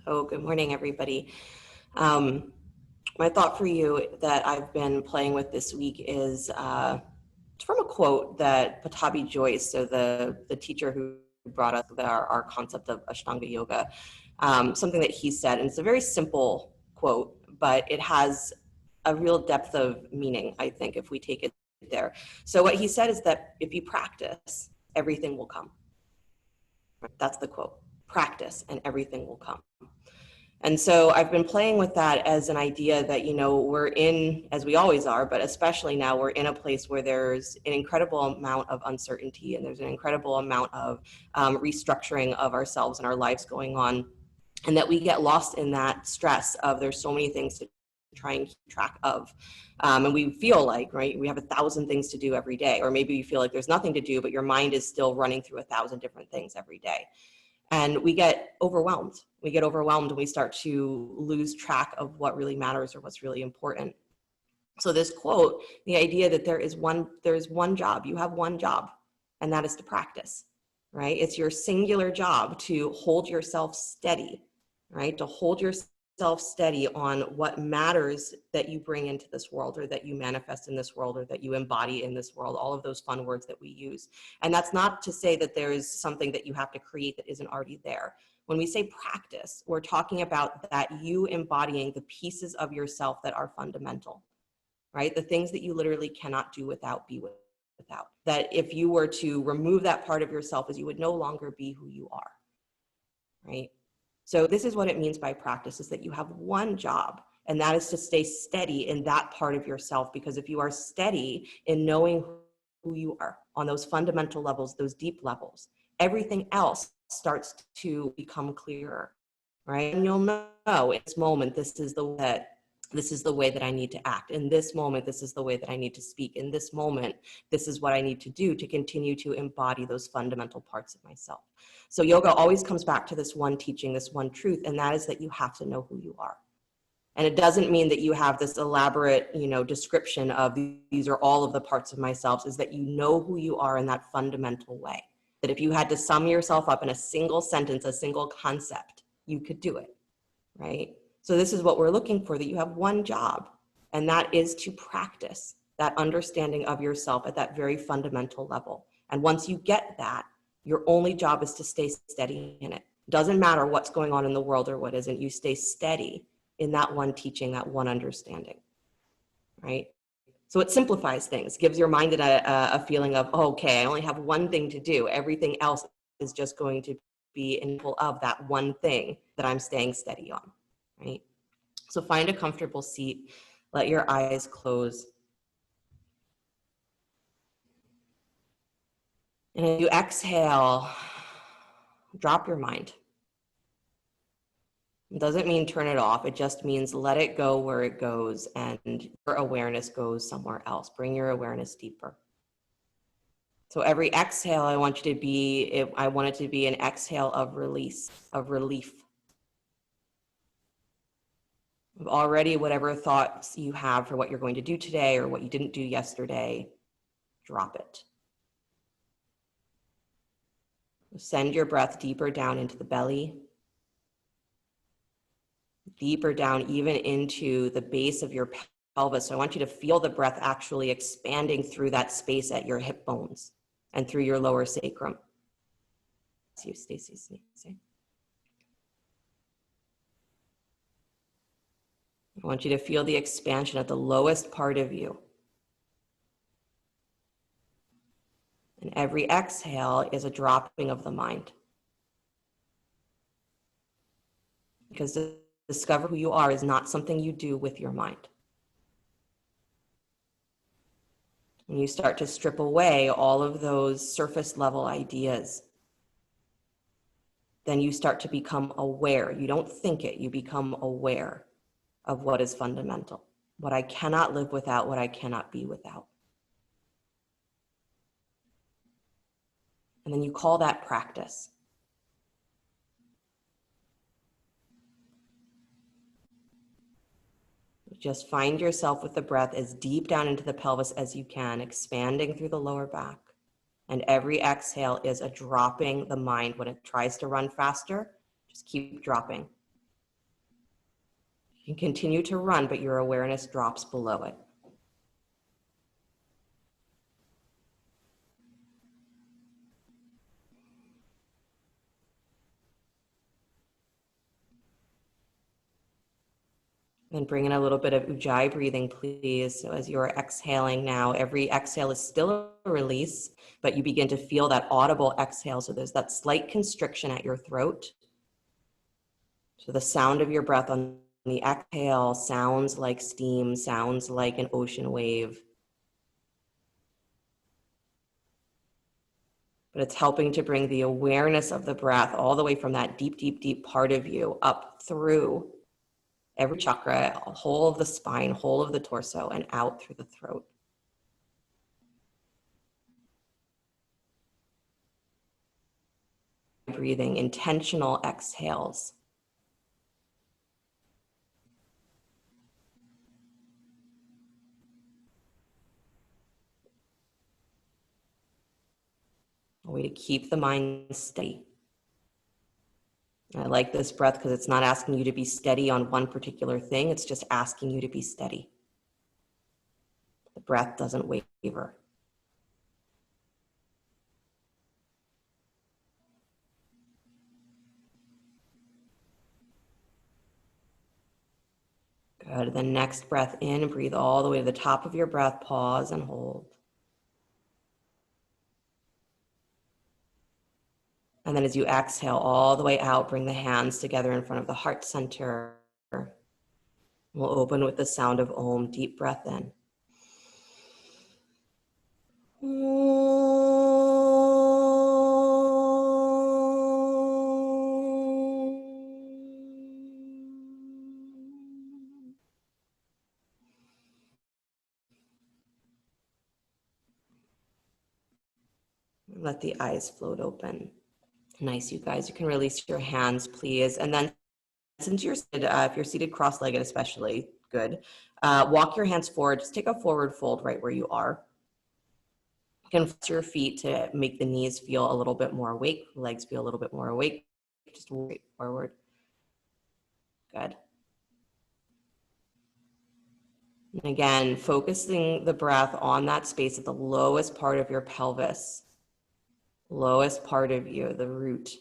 So good morning, everybody. Um, my thought for you that I've been playing with this week is from a quote that Patabi Joyce, so the teacher who brought us our concept of Ashtanga Yoga, something that he said, and it's a very simple quote, but it has a real depth of meaning, I think, if we take it there. So what he said is that if you practice, everything will come. That's the quote. Practice and everything will come. And so I've been playing with that as an idea that, you know, we're in, as we always are, but especially now we're in a place where there's an incredible amount of uncertainty and there's an incredible amount of restructuring of ourselves and our lives going on. And that we get lost in that stress of there's so many things to try and keep track of. And we feel like, right, we have 1,000 things to do every day, or maybe you feel like there's nothing to do, but your mind is still running through 1,000 different things every day. And we get overwhelmed. We get overwhelmed and we start to lose track of what really matters or what's really important. So this quote, the idea that there's one job, you have one job, and that is to practice, right? It's your singular job to hold yourself steady, right? To hold yourself steady on what matters that you bring into this world, or that you manifest in this world, or that you embody in this world, all of those fun words that we use. And that's not to say that there is something that you have to create that isn't already there. When we say practice, we're talking about that you embodying the pieces of yourself that are fundamental, right? The things that you literally cannot do without, be without. That if you were to remove that part of yourself, as you would no longer be who you are, right? So this is what it means by practice, is that you have one job, and that is to stay steady in that part of yourself. Because if you are steady in knowing who you are on those fundamental levels, those deep levels, everything else starts to become clearer, right? And you'll know in this moment, this is the way that I need to act. In this moment, this is the way that I need to speak. In this moment, this is what I need to do to continue to embody those fundamental parts of myself. So yoga always comes back to this one teaching, this one truth, and that is that you have to know who you are. And it doesn't mean that you have this elaborate, description of these are all of the parts of myself, is that you know who you are in that fundamental way. That if you had to sum yourself up in a single sentence, a single concept, you could do it, right? So this is what we're looking for, that you have one job, and that is to practice that understanding of yourself at that very fundamental level. And once you get that, your only job is to stay steady in it. Doesn't matter what's going on in the world or what isn't, you stay steady in that one teaching, that one understanding, right? So it simplifies things, gives your mind a feeling of, oh, okay, I only have one thing to do. Everything else is just going to be in full of that one thing that I'm staying steady on, right? So find a comfortable seat, let your eyes close. And as you exhale, drop your mind. It doesn't mean turn it off. It just means let it go where it goes, and your awareness goes somewhere else. Bring your awareness deeper. So every exhale, I want it to be an exhale of release, of relief. Already, whatever thoughts you have for what you're going to do today or what you didn't do yesterday, drop it. Send your breath deeper down into the belly, deeper down even into the base of your pelvis. So I want you to feel the breath actually expanding through that space at your hip bones and through your lower sacrum. See you, Stacy. I want you to feel the expansion at the lowest part of you. And every exhale is a dropping of the mind. Because to discover who you are is not something you do with your mind. When you start to strip away all of those surface level ideas, then you start to become aware. You don't think it, you become aware of what is fundamental, what I cannot live without, what I cannot be without. And then you call that practice. Just find yourself with the breath as deep down into the pelvis as you can, expanding through the lower back. And every exhale is a dropping the mind. When it tries to run faster, just keep dropping. You can continue to run, but your awareness drops below it. And bring in a little bit of ujjayi breathing, please. So as you're exhaling now, every exhale is still a release, but you begin to feel that audible exhale. So there's that slight constriction at your throat. So the sound of your breath on the exhale sounds like steam, sounds like an ocean wave. But it's helping to bring the awareness of the breath all the way from that deep, deep, deep part of you up through every chakra, whole of the spine, whole of the torso, and out through the throat. Breathing, intentional exhales. A way to keep the mind steady. I like this breath because it's not asking you to be steady on one particular thing. It's just asking you to be steady. The breath doesn't waver. Good. The next breath in, breathe all the way to the top of your breath. Pause and hold. And then as you exhale all the way out, bring the hands together in front of the heart center. We'll open with the sound of Om. Deep breath in. Let the eyes float open. Nice, you guys. You can release your hands, please. And then since you're seated, if you're seated cross-legged especially, good. Walk your hands forward. Just take a forward fold right where you are. You can flex your feet to make the knees feel a little bit more awake, legs feel a little bit more awake. Just straight forward. Good. And again, focusing the breath on that space at the lowest part of your pelvis, lowest part of you, the root.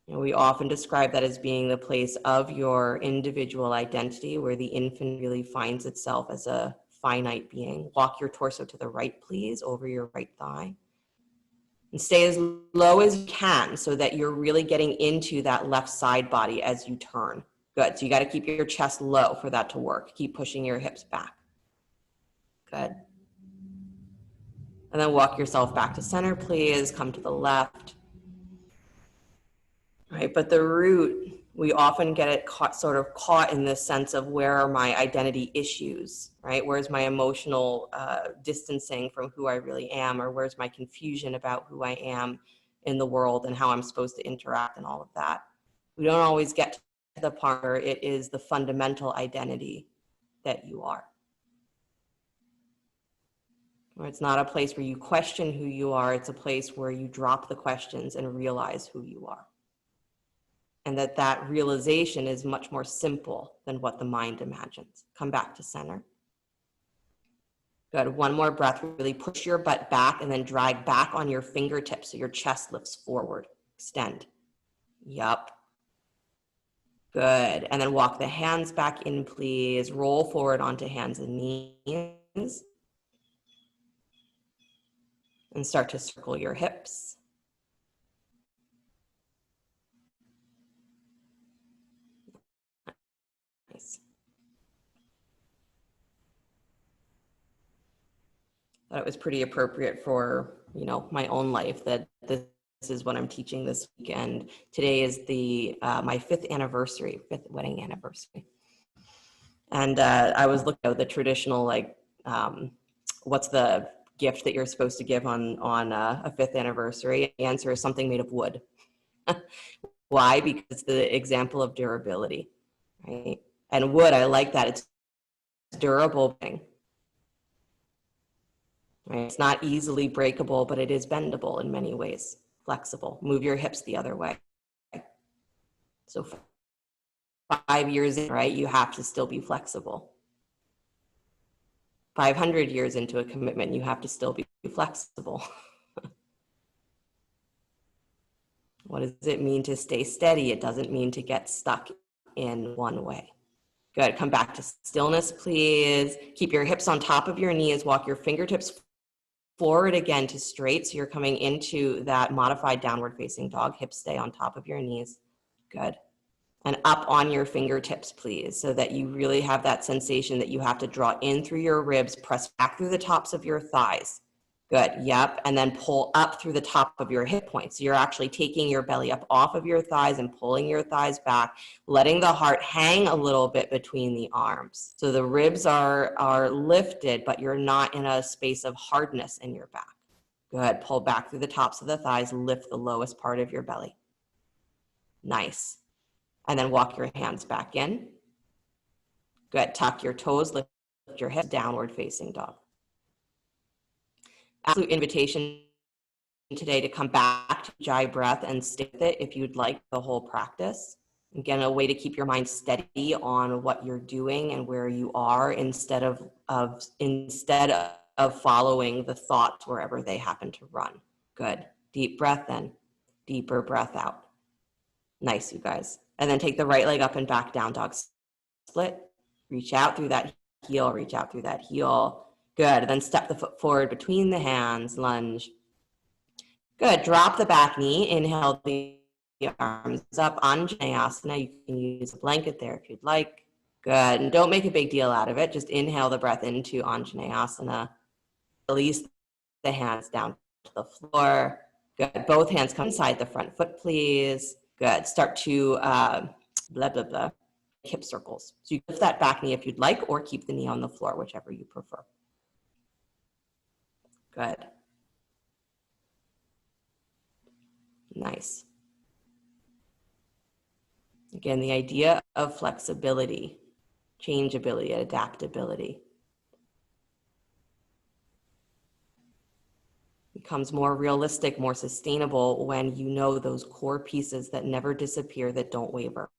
You know, we often describe that as being the place of your individual identity where the infant really finds itself as a finite being. Walk your torso to the right, please, over your right thigh. And stay as low as you can so that you're really getting into that left side body as you turn. Good. So you got to keep your chest low for that to work. Keep pushing your hips back. Good. And then walk yourself back to center, please. Come to the left. Right, but the root, we often get it sort of caught in this sense of where are my identity issues, right? Where's my emotional distancing from who I really am, or where's my confusion about who I am in the world and how I'm supposed to interact and all of that. We don't always get to the part where it is the fundamental identity that you are. Or it's not a place where you question who you are, it's a place where you drop the questions and realize who you are. And that realization is much more simple than what the mind imagines. Come back to center. Good. One more breath. Really push your butt back and then drag back on your fingertips so your chest lifts forward. Extend. Yup. Good. And then walk the hands back in, please. Roll forward onto hands and knees. And start to circle your hips. Thought it was pretty appropriate for, you know, my own life that this is what I'm teaching this week. And today is the my fifth wedding anniversary. And I was looking at the traditional, like, what's the gift that you're supposed to give on a fifth anniversary? The answer is something made of wood. Why? Because it's the example of durability, right? And wood, I like that. It's durable thing. Right? It's not easily breakable, but it is bendable in many ways, flexible. Move your hips the other way. So years in, right, you have to still be flexible. 500 years into a commitment, you have to still be flexible. What does it mean to stay steady? It doesn't mean to get stuck in one way. Good. Come back to stillness, please. Keep your hips on top of your knees. Walk your fingertips forward again to straight. So you're coming into that modified downward facing dog. Hips stay on top of your knees. Good. And up on your fingertips, please, so that you really have that sensation that you have to draw in through your ribs, press back through the tops of your thighs. Good, yep, and then pull up through the top of your hip points. So you're actually taking your belly up off of your thighs and pulling your thighs back, letting the heart hang a little bit between the arms. So the ribs are lifted, but you're not in a space of hardness in your back. Good, pull back through the tops of the thighs, lift the lowest part of your belly. Nice. And then walk your hands back in. Good, tuck your toes, lift your hips, downward facing dog. Absolute invitation today to come back to Ujjayi breath and stick with it if you'd like the whole practice. Again, a way to keep your mind steady on what you're doing and where you are instead of following the thoughts wherever they happen to run. Good. Deep breath in, deeper breath out. Nice, you guys. And then take the right leg up and back, down dog split. Reach out through that heel, reach out through that heel. Good, then step the foot forward between the hands, lunge. Good, drop the back knee, inhale the arms up, Anjaneyasana. You can use a blanket there if you'd like. Good, and don't make a big deal out of it. Just inhale the breath into Anjaneyasana. Release the hands down to the floor. Good, both hands come inside the front foot, please. Good, start to hip circles. So you lift that back knee if you'd like, or keep the knee on the floor, whichever you prefer. Good. Nice. Again, the idea of flexibility, changeability, adaptability becomes more realistic, more sustainable when you know those core pieces that never disappear, that don't waver.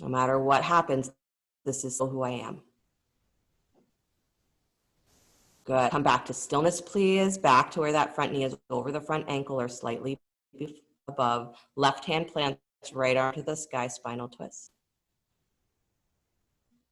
No matter what happens, this is still who I am. Good. Come back to stillness, please. Back to where that front knee is over the front ankle or slightly above. Left hand plants right arm to the sky, spinal twist.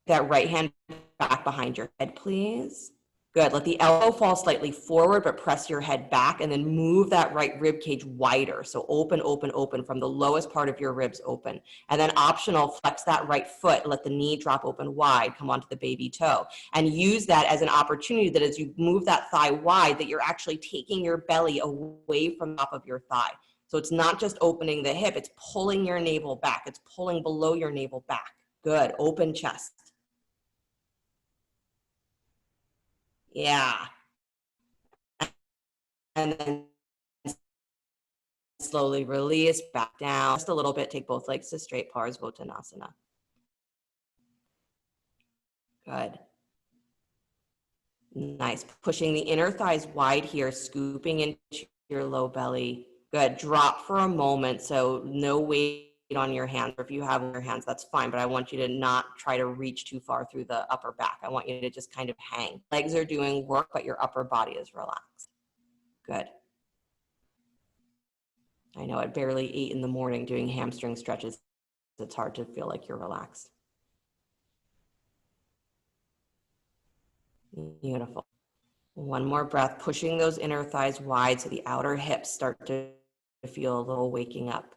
That right hand back behind your head, please. Good. Let the elbow fall slightly forward, but press your head back and then move that right rib cage wider. So open, open, open from the lowest part of your ribs open. And then optional, flex that right foot, let the knee drop open wide, come onto the baby toe. And use that as an opportunity that as you move that thigh wide, that you're actually taking your belly away from the top of your thigh. So it's not just opening the hip, it's pulling your navel back. It's pulling below your navel back. Good. Open chest. Yeah. And then slowly release back down just a little bit. Take both legs to straight, Parsvottanasana. Good. Nice. Pushing the inner thighs wide here, scooping into your low belly. Good. Drop for a moment. So no weight on your hands. Or if you have on your hands, that's fine. But I want you to not try to reach too far through the upper back. I want you to just kind of hang. Legs are doing work, but your upper body is relaxed. Good. I know at barely 8 in the morning doing hamstring stretches, it's hard to feel like you're relaxed. Beautiful. One more breath, pushing those inner thighs wide so the outer hips start to feel a little waking up.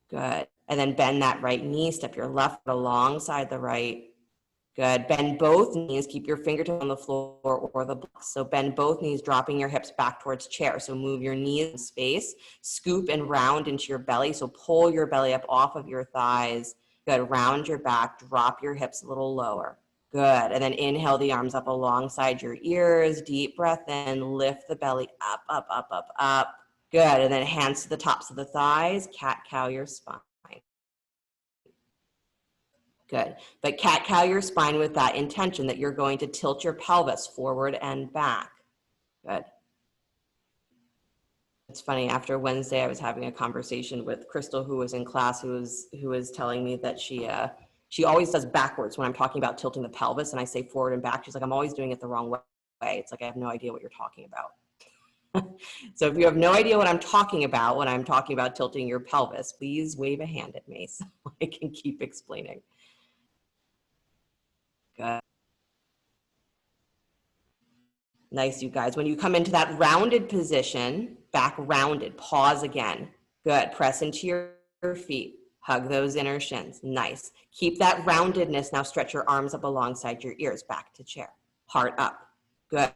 Good. And then bend that right knee, step your left foot alongside the right. Good. Bend both knees, keep your fingertips on the floor or the blocks. So bend both knees, dropping your hips back towards chair. So move your knees in space, scoop and round into your belly. So pull your belly up off of your thighs. Good. Round your back, drop your hips a little lower. Good. And then inhale the arms up alongside your ears. Deep breath in, lift the belly up, up, up, up, up. Good. And then hands to the tops of the thighs, cat-cow your spine. Good. But cat-cow your spine with that intention that you're going to tilt your pelvis forward and back. Good. It's funny, after Wednesday, I was having a conversation with Crystal, who was in class, who was telling me that she always does backwards when I'm talking about tilting the pelvis, and I say forward and back. She's like, I'm always doing it the wrong way. It's like, I have no idea what you're talking about. So if you have no idea what I'm talking about when I'm talking about tilting your pelvis, please wave a hand at me so I can keep explaining. Good. Nice, you guys. When you come into that rounded position, back rounded, pause again. Good. Press into your feet. Hug those inner shins. Nice. Keep that roundedness. Now stretch your arms up alongside your ears. Back to chair. Heart up. Good.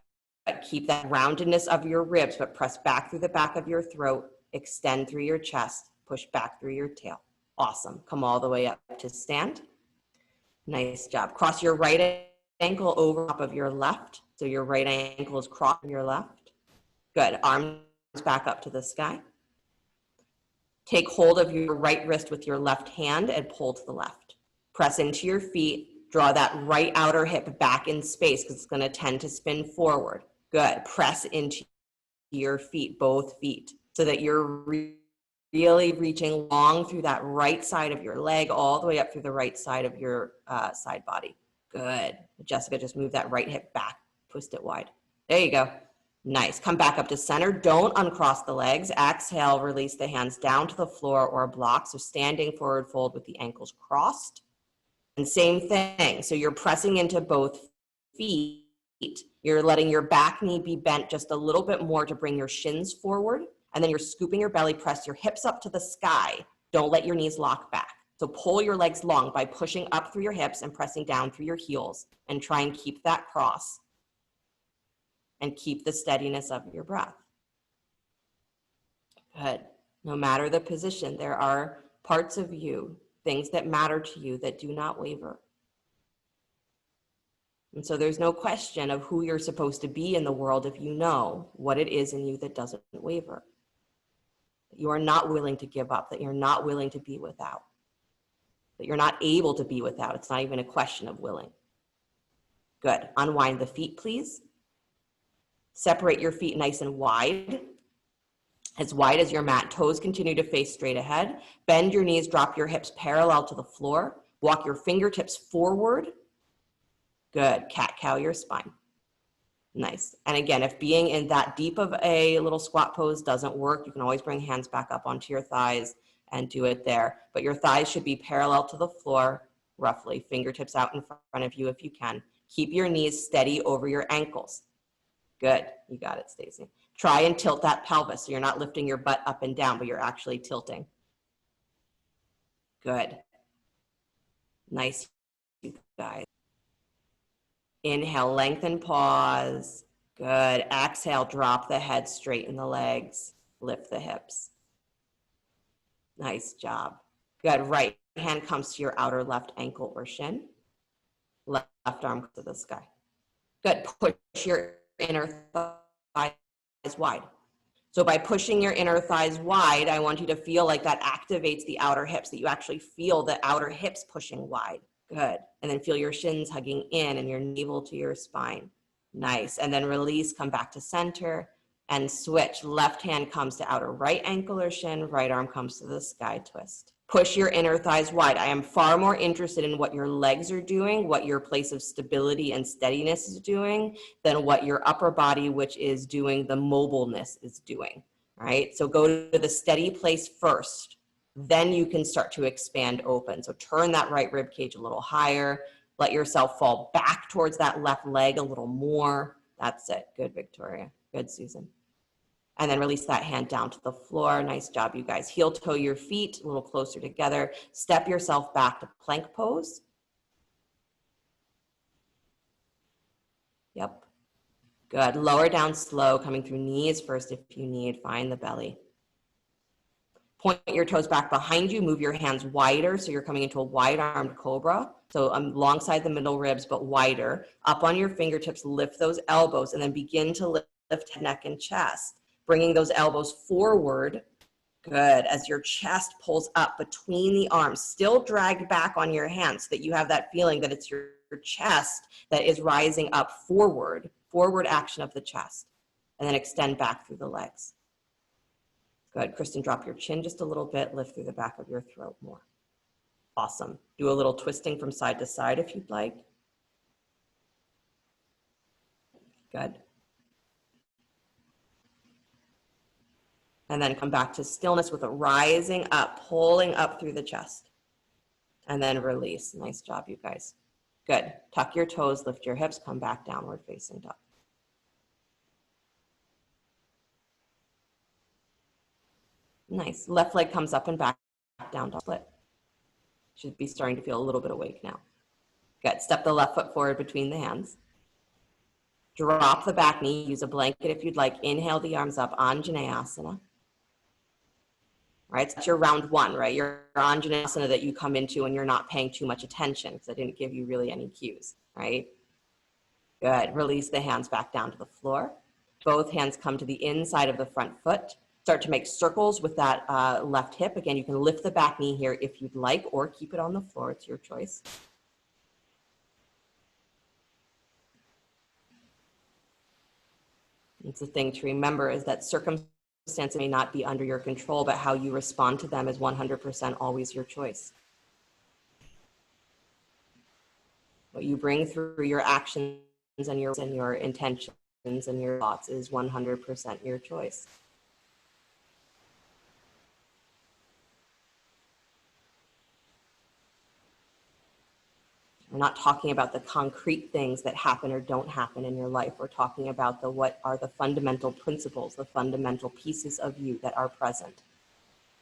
Keep that roundedness of your ribs, but press back through the back of your throat. Extend through your chest. Push back through your tail. Awesome. Come all the way up to stand. Nice job. Cross your right ankle over top of your left. So your right ankle is crossed your left. Good. Arms back up to the sky. Take hold of your right wrist with your left hand and pull to the left. Press into your feet. Draw that right outer hip back in space because it's going to tend to spin forward. Good. Press into your feet, both feet, so that you're really reaching long through that right side of your leg, all the way up through the right side of your side body. Good. Jessica, just move that right hip back. Twist it wide. There you go. Nice. Come back up to center. Don't uncross the legs. Exhale, release the hands down to the floor or a block. So standing forward fold with the ankles crossed. And same thing. So you're pressing into both feet. You're letting your back knee be bent just a little bit more to bring your shins forward. And then you're scooping your belly, press your hips up to the sky. Don't let your knees lock back. So pull your legs long by pushing up through your hips and pressing down through your heels, and try and keep that cross and keep the steadiness of your breath. Good. No matter the position, there are parts of you, things that matter to you that do not waver. And so there's no question of who you're supposed to be in the world if you know what it is in you that doesn't waver. That you are not willing to give up, that you're not willing to be without, that you're not able to be without. It's not even a question of willing. Good. Unwind the feet, please. Separate your feet nice and wide as your mat. Toes continue to face straight ahead. Bend your knees, drop your hips parallel to the floor. Walk your fingertips forward. Good. Cat-cow your spine. Nice. And again, if being in that deep of a little squat pose doesn't work, you can always bring hands back up onto your thighs and do it there. But your thighs should be parallel to the floor, roughly. Fingertips out in front of you if you can. Keep your knees steady over your ankles. Good. You got it, Stacy. Try and tilt that pelvis so you're not lifting your butt up and down, but you're actually tilting. Good. Nice, you guys. Inhale, lengthen, pause. Good. Exhale, drop the head, straighten the legs, lift the hips. Nice job. Good. Right hand comes to your outer left ankle or shin. Left arm to the sky. Good. Push your inner thighs wide. So by pushing your inner thighs wide, I want you to feel like that activates the outer hips, that you actually feel the outer hips pushing wide. Good. And then feel your shins hugging in and your navel to your spine. Nice. And then release, come back to center and switch. Left hand comes to outer right ankle or shin, right arm comes to the sky twist. Push your inner thighs wide. I am far more interested in what your legs are doing, what your place of stability and steadiness is doing, than what your upper body, which is doing the mobileness, is doing. All right. So go to the steady place first. Then you can start to expand open. So turn that right rib cage a little higher. Let yourself fall back towards that left leg a little more. That's it. Good, Victoria. Good, Susan. And then release that hand down to the floor. Nice job, you guys. Heel toe your feet a little closer together. Step yourself back to plank pose. Yep. Good. Lower down slow, coming through knees first if you need. Find the belly. Point your toes back behind you. Move your hands wider so you're coming into a wide-armed cobra. So alongside the middle ribs, but wider. Up on your fingertips, lift those elbows, and then begin to lift neck and chest. Bringing those elbows forward. Good. As your chest pulls up between the arms, still dragged back on your hands so that you have that feeling that it's your chest that is rising up forward action of the chest. And then extend back through the legs. Good. Kristen, drop your chin just a little bit. Lift through the back of your throat more. Awesome. Do a little twisting from side to side if you'd like. Good. And then come back to stillness with a rising up, pulling up through the chest. And then release. Nice job, you guys. Good. Tuck your toes, lift your hips, come back downward facing dog. Nice. Left leg comes up and back down, dog split. Should be starting to feel a little bit awake now. Good. Step the left foot forward between the hands. Drop the back knee. Use a blanket if you'd like. Inhale the arms up, Anjaneyasana. Right, so that's your round one, right? Your Anjaneyasana that you come into and you're not paying too much attention because I didn't give you really any cues, right? Good. Release the hands back down to the floor. Both hands come to the inside of the front foot. Start to make circles with that left hip. Again, you can lift the back knee here if you'd like, or keep it on the floor. It's your choice. It's the thing to remember is that circumstances may not be under your control, but how you respond to them is 100% always your choice. What you bring through your actions and your intentions and your thoughts is 100% your choice. We're not talking about the concrete things that happen or don't happen in your life. We're talking about what are the fundamental principles, the fundamental pieces of you that are present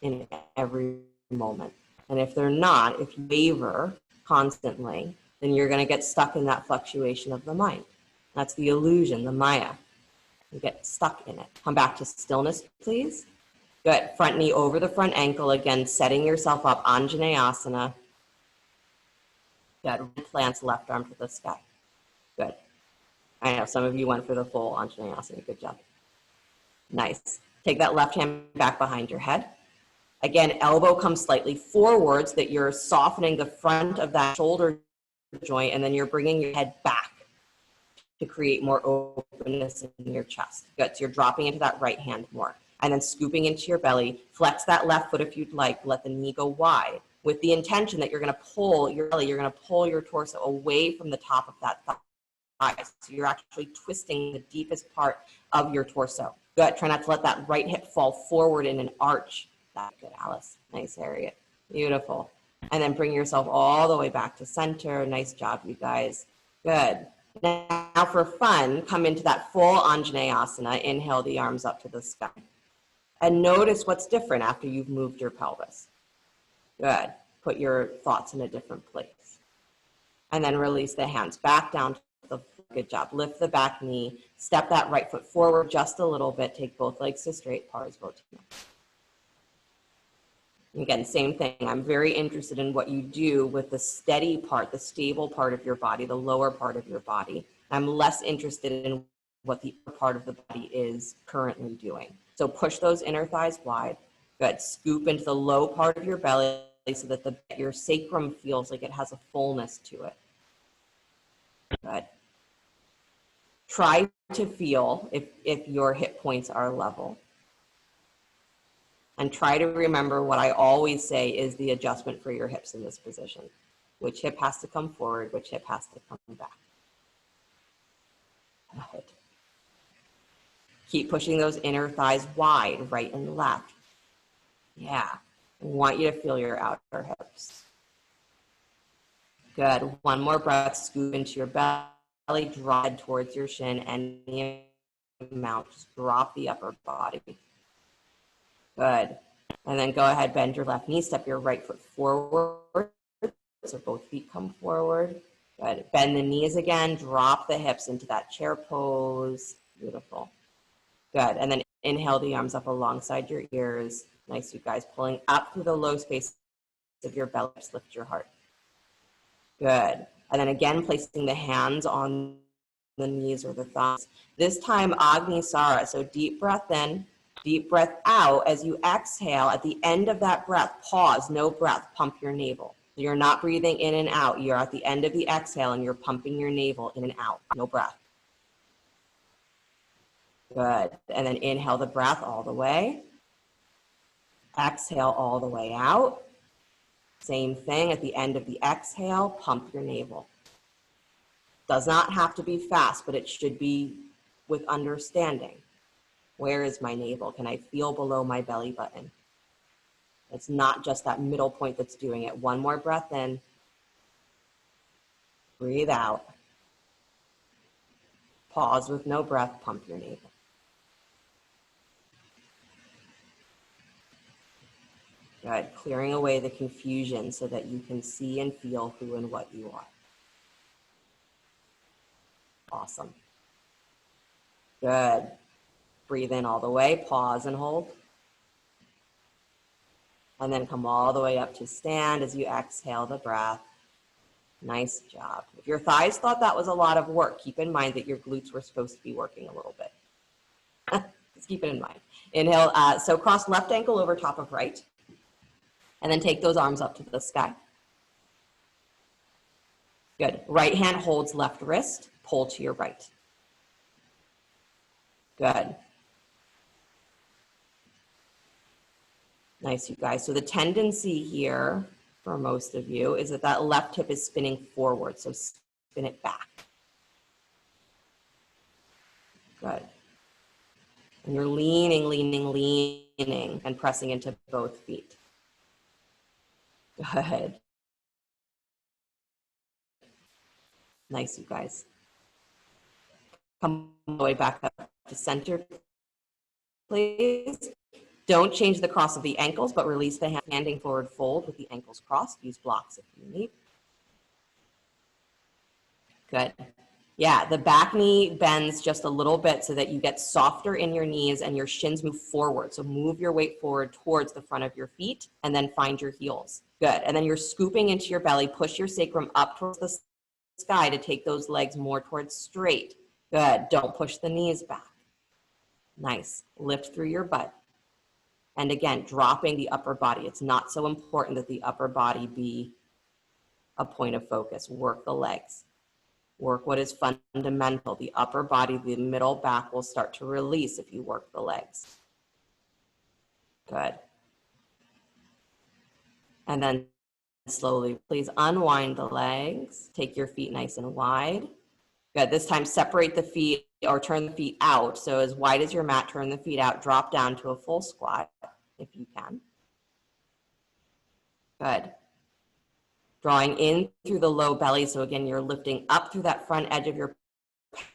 in every moment. And if they're not, if you waver constantly, then you're going to get stuck in that fluctuation of the mind. That's the illusion, the Maya. You get stuck in it. Come back to stillness, please. Good. Front knee over the front ankle. Again, setting yourself up, Anjaneyasana. Good. Plants left arm to the sky. Good. I know some of you went for the full Anjaneyasana. Good job. Nice. Take that left hand back behind your head. Again, elbow comes slightly forward so that you're softening the front of that shoulder joint, and then you're bringing your head back to create more openness in your chest. Good. So you're dropping into that right hand more. And then scooping into your belly. Flex that left foot if you'd like. Let the knee go wide, with the intention that you're going to pull your belly, you're going to pull your torso away from the top of that thigh. So you're actually twisting the deepest part of your torso. Good. Try not to let that right hip fall forward in an arch. That's good, Alice. Nice, Harriet. Beautiful. And then bring yourself all the way back to center. Nice job, you guys. Good. Now for fun, come into that full Anjaneyasana. Inhale the arms up to the sky. And notice what's different after you've moved your pelvis. Good. Put your thoughts in a different place. And then release the hands back down to the floor. Good job. Lift the back knee. Step that right foot forward just a little bit. Take both legs to straight. Parsvotana. Again, same thing. I'm very interested in what you do with the steady part, the stable part of your body, the lower part of your body. I'm less interested in what the upper part of the body is currently doing. So push those inner thighs wide. Good. Scoop into the low part of your belly so that your sacrum feels like it has a fullness to it. Good. Try to feel if your hip points are level. And try to remember what I always say is the adjustment for your hips in this position. Which hip has to come forward, which hip has to come back. Good. Keep pushing those inner thighs wide, right and left. Yeah. I want you to feel your outer hips. Good. One more breath. Scoop into your belly, draw it towards your shin, and the amount, just drop the upper body. Good. And then go ahead, bend your left knee, step your right foot forward. So both feet come forward. Good. Bend the knees again, drop the hips into that chair pose. Beautiful. Good. And then inhale the arms up alongside your ears. Nice, you guys. Pulling up through the low space of your belly. Lift your heart. Good. And then again, placing the hands on the knees or the thumbs. This time, Agni Sara. So deep breath in, deep breath out. As you exhale, at the end of that breath, pause, no breath, pump your navel. So you're not breathing in and out. You're at the end of the exhale and you're pumping your navel in and out, no breath. Good. And then inhale the breath all the way. Exhale all the way out. Same thing at the end of the exhale, pump your navel. Does not have to be fast, but it should be with understanding. Where is my navel? Can I feel below my belly button? It's not just that middle point that's doing it. One more breath in. Breathe out. Pause with no breath, pump your navel. Good. Clearing away the confusion so that you can see and feel who and what you are. Awesome. Good. Breathe in all the way, pause and hold. And then come all the way up to stand as you exhale the breath. Nice job. If your thighs thought that was a lot of work, keep in mind that your glutes were supposed to be working a little bit. Just keep it in mind. Inhale, so cross left ankle over top of right. And then take those arms up to the sky. Good. Right hand holds left wrist, pull to your right. Good. Nice, you guys. So the tendency here for most of you is that that left hip is spinning forward, so spin it back. Good. And you're leaning, leaning, leaning, and pressing into both feet. Good. Nice, you guys. Come all the way back up to center, please. Don't change the cross of the ankles, but release the handing forward fold with the ankles crossed. Use blocks if you need. Good. Yeah, the back knee bends just a little bit so that you get softer in your knees and your shins move forward. So move your weight forward towards the front of your feet and then find your heels. Good. And then you're scooping into your belly. Push your sacrum up towards the sky to take those legs more towards straight. Good. Don't push the knees back. Nice. Lift through your butt. And again, dropping the upper body. It's not so important that the upper body be a point of focus. Work the legs. Work what is fundamental. The upper body, the middle back will start to release if you work the legs. Good. And then slowly, please unwind the legs. Take your feet nice and wide. Good. This time, separate the feet or turn the feet out. So as wide as your mat, turn the feet out. Drop down to a full squat if you can. Good. Drawing in through the low belly. So again, you're lifting up through that front edge of your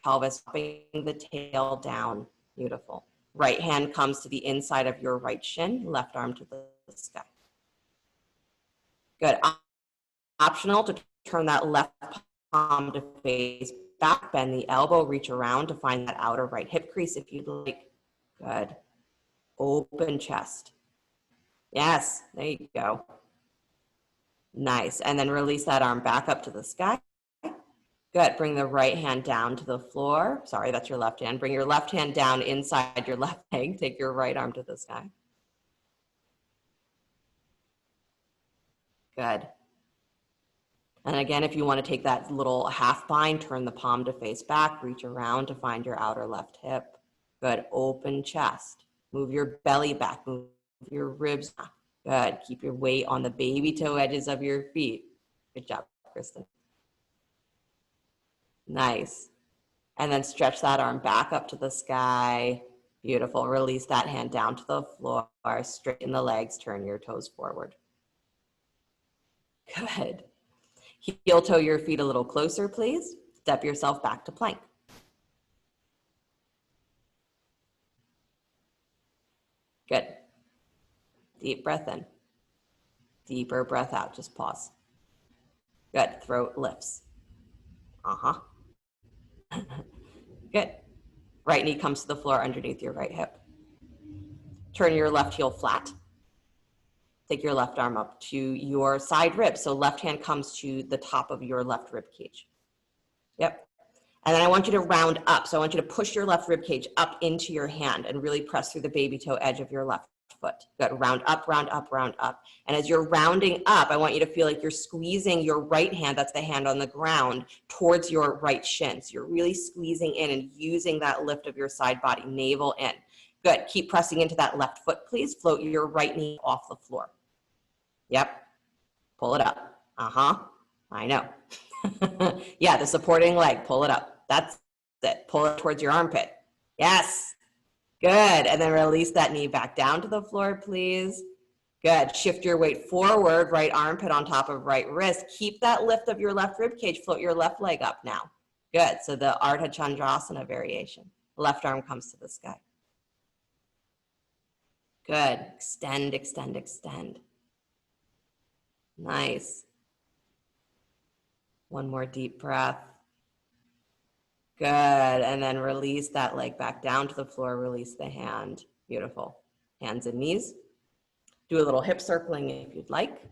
pelvis, dropping the tail down. Beautiful. Right hand comes to the inside of your right shin, left arm to the sky. Good. Optional to turn that left palm to face back, bend the elbow, reach around to find that outer right hip crease if you'd like. Good. Open chest. Yes, there you go. Nice. And then release that arm back up to the sky. Good. Bring the right hand down to the floor. Sorry, that's your left hand. Bring your left hand down inside your left leg. Take your right arm to the sky. Good. And again, if you want to take that little half bind, turn the palm to face back, reach around to find your outer left hip. Good. Open chest. Move your belly back. Move your ribs back. Good. Keep your weight on the baby toe edges of your feet. Good job, Kristen. Nice. And then stretch that arm back up to the sky. Beautiful. Release that hand down to the floor. Straighten the legs. Turn your toes forward. Good. Heel toe your feet a little closer, please. Step yourself back to plank. Good. Deep breath in. Deeper breath out. Just pause. Good. Throat lifts. Good. Right knee comes to the floor underneath your right hip. Turn your left heel flat. Take your left arm up to your side rib. So left hand comes to the top of your left rib cage. Yep. And then I want you to round up. So I want you to push your left rib cage up into your hand and really press through the baby toe edge of your left foot. Good. Round up, round up, round up. And as you're rounding up, I want you to feel like you're squeezing your right hand, that's the hand on the ground, towards your right shin. So you're really squeezing in and using that lift of your side body, navel in. Good. Keep pressing into that left foot, please. Float your right knee off the floor. Yep. Pull it up. I know. Yeah, the supporting leg. Pull it up. That's it. Pull it towards your armpit. Yes. Good. And then release that knee back down to the floor, please. Good. Shift your weight forward, right armpit on top of right wrist. Keep that lift of your left rib cage. Float your left leg up now. Good. So the Ardha Chandrasana variation. Left arm comes to the sky. Good. Extend, extend, extend. Nice. One more deep breath. Good. And then release that leg back down to the floor. Release the hand. Beautiful. Hands and knees. Do a little hip circling if you'd like.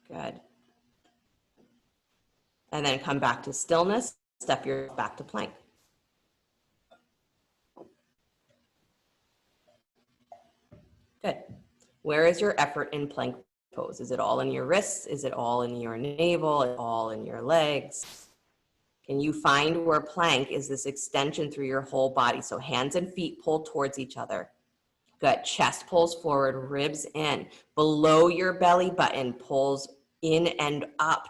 Good. And then come back to stillness. Step your back to plank. Good. Where is your effort in plank pose? Is it all in your wrists? Is it all in your navel? Is it all in your legs? Can you find where plank is this extension through your whole body? So hands and feet pull towards each other. Good. Chest pulls forward, ribs in. Below your belly button pulls in and up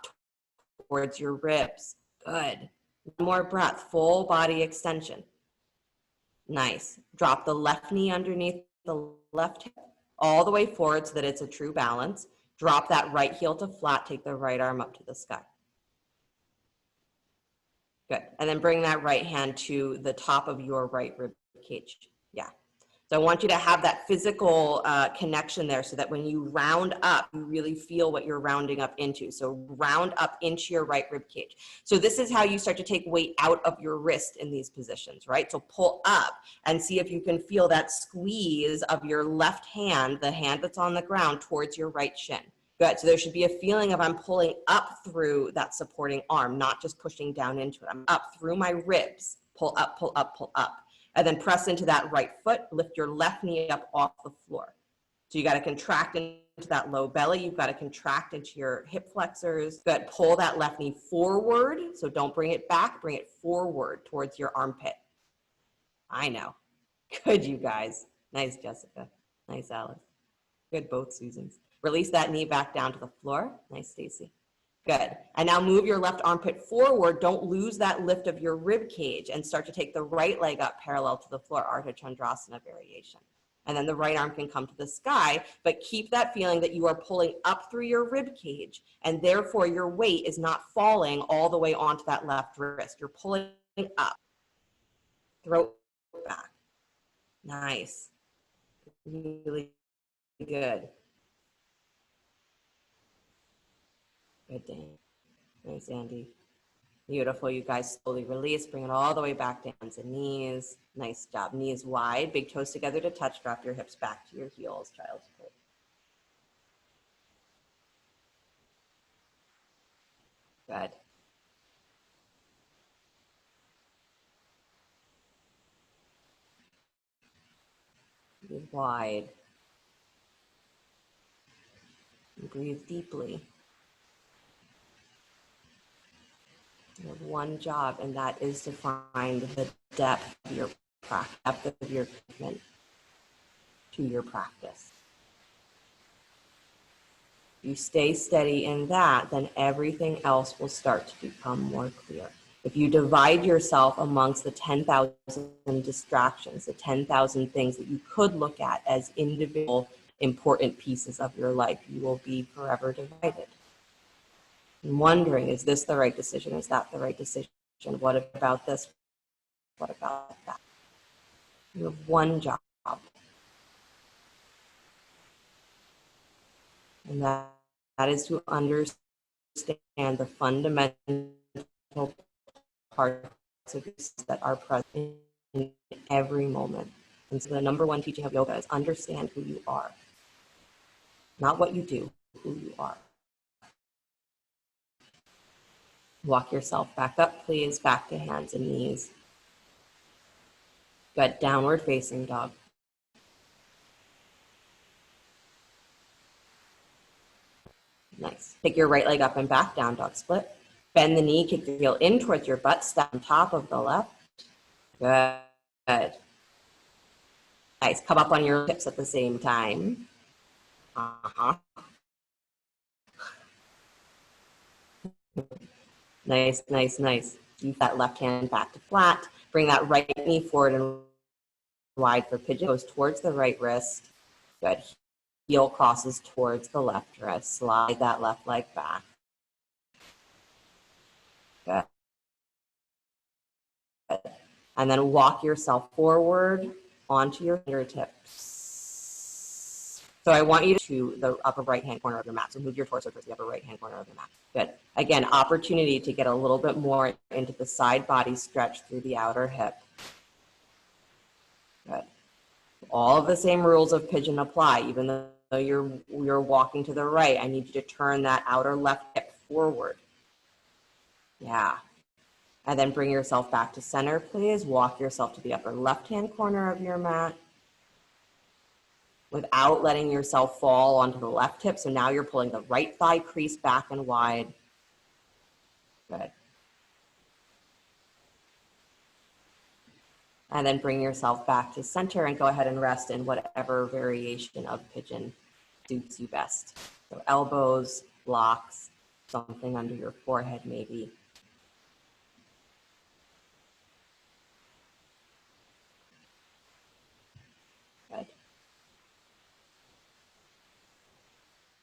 towards your ribs. Good. One more breath. Full body extension. Nice. Drop the left knee underneath the left hip all the way forward so that it's a true balance. Drop that right heel to flat. Take the right arm up to the sky. Good. And then bring that right hand to the top of your right rib cage. Yeah. So I want you to have that physical connection there so that when you round up, you really feel what you're rounding up into. So round up into your right rib cage. So this is how you start to take weight out of your wrist in these positions, right? So pull up and see if you can feel that squeeze of your left hand, the hand that's on the ground, towards your right shin. Good. So there should be a feeling of I'm pulling up through that supporting arm, not just pushing down into it. I'm up through my ribs. Pull up, pull up, pull up. And then press into that right foot, lift your left knee up off the floor. So you got to contract into that low belly. You've got to contract into your hip flexors. Good. Pull that left knee forward. So don't bring it back, bring it forward towards your armpit. I know. Good, you guys. Nice, Jessica. Nice, Alice. Good, both Susans. Release that knee back down to the floor. Nice, Stacy. Good. And now move your left armpit forward. Don't lose that lift of your rib cage and start to take the right leg up parallel to the floor, Ardha Chandrasana variation. And then the right arm can come to the sky, but keep that feeling that you are pulling up through your rib cage and therefore your weight is not falling all the way onto that left wrist. You're pulling up. Throat back. Nice. Really good. Good, Dan. Nice, Andy. Beautiful. You guys slowly release. Bring it all the way back to hands and knees. Nice job. Knees wide. Big toes together to touch. Drop your hips back to your heels. Child's pose. Good. Breathe wide. Breathe deeply. You have one job, and that is to find the depth of your practice, depth of your commitment to your practice. If you stay steady in that, then everything else will start to become more clear. If you divide yourself amongst the 10,000 distractions, the 10,000 things that you could look at as individual important pieces of your life, you will be forever divided. And wondering, is this the right decision? Is that the right decision? What about this? What about that? You have one job. And that is to understand the fundamental parts of this that are present in every moment. And so the number one teaching of yoga is understand who you are. Not what you do, who you are. Walk yourself back up, please, back to hands and knees. Good, downward facing dog. Nice. Pick your right leg up and back, down dog split. Bend the knee, kick your heel in towards your butt, step on top of the left. Good. Good. Nice. Come up on your hips at the same time. Uh-huh. Nice, nice, nice. Keep that left hand back to flat. Bring that right knee forward and wide for pigeon. Goes towards the right wrist. Good. Heel crosses towards the left wrist. Slide that left leg back. Good. And then walk yourself forward onto your fingertips. So I want you to the upper right-hand corner of your mat. So move your torso towards the upper right-hand corner of the mat. Good. Again, opportunity to get a little bit more into the side body stretch through the outer hip. Good. All of the same rules of pigeon apply. Even though you're walking to the right, I need you to turn that outer left hip forward. Yeah. And then bring yourself back to center, please. Walk yourself to the upper left-hand corner of your mat without letting yourself fall onto the left hip. So now you're pulling the right thigh crease back and wide. Good. And then bring yourself back to center and go ahead and rest in whatever variation of pigeon suits you best. So elbows, blocks, something under your forehead maybe. Good.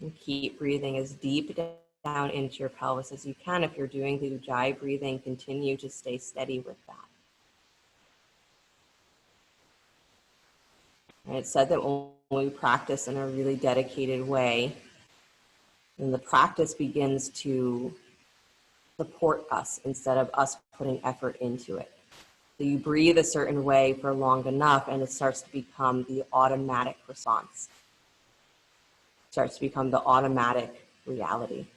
And keep breathing as deep down into your pelvis as you can. If you're doing the Ujjayi breathing, continue to stay steady with that. And it's said that when we practice in a really dedicated way, then the practice begins to support us instead of us putting effort into it. So you breathe a certain way for long enough and it starts to become the automatic response. It starts to become the automatic reality.